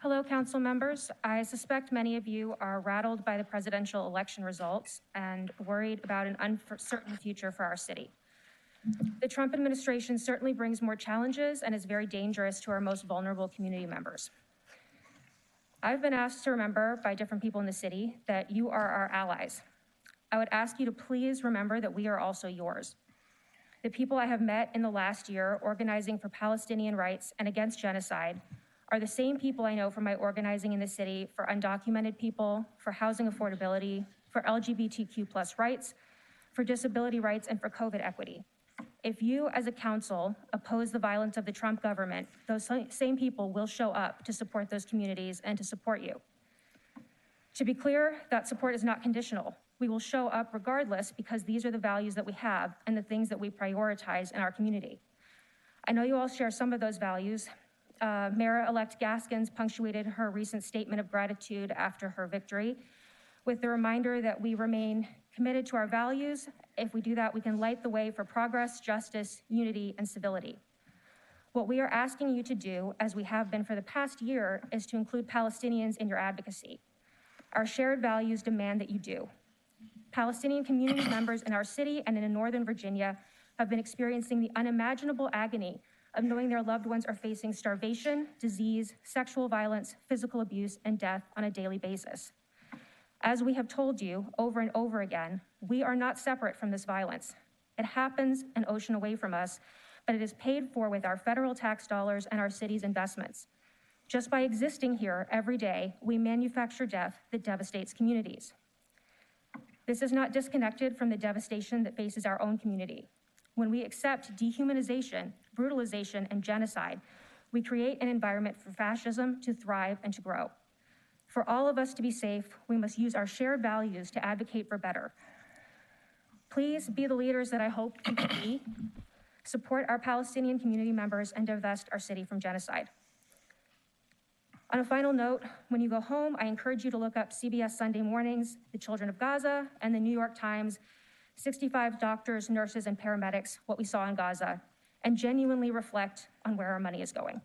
Hello, council members. I suspect many of you are rattled by the presidential election results and worried about an uncertain future for our city. The Trump administration certainly brings more challenges and is very dangerous to our most vulnerable community members. I've been asked to remember by different people in the city that you are our allies. I would ask you to please remember that we are also yours. The people I have met in the last year organizing for Palestinian rights and against genocide are the same people I know from my organizing in the city for undocumented people, for housing affordability, for LGBTQ+ rights, for disability rights, and for COVID equity. If you as a council oppose the violence of the Trump government, those same people will show up to support those communities and to support you. To be clear, that support is not conditional. We will show up regardless because these are the values that we have and the things that we prioritize in our community. I know you all share some of those values. Mayor-elect Gaskins punctuated her recent statement of gratitude after her victory with the reminder that we remain committed to our values. If we do that, we can light the way for progress, justice, unity, and civility. What we are asking you to do, as we have been for the past year, is to include Palestinians in your advocacy. Our shared values demand that you do. Palestinian community members in our city and in Northern Virginia have been experiencing the unimaginable agony of knowing their loved ones are facing starvation, disease, sexual violence, physical abuse, and death on a daily basis. As we have told you over and over again, we are not separate from this violence. It happens an ocean away from us, but it is paid for with our federal tax dollars and our city's investments. Just by existing here every day, we manufacture death that devastates communities. This is not disconnected from the devastation that faces our own community. When we accept dehumanization, brutalization, and genocide, we create an environment for fascism to thrive and to grow. For all of us to be safe, we must use our shared values to advocate for better. Please be the leaders that I hope you can be. Support our Palestinian community members and divest our city from genocide. On a final note, when you go home, I encourage you to look up CBS Sunday Mornings, The Children of Gaza, and the New York Times, 65 doctors, nurses, and paramedics, What We Saw in Gaza, and genuinely reflect on where our money is going.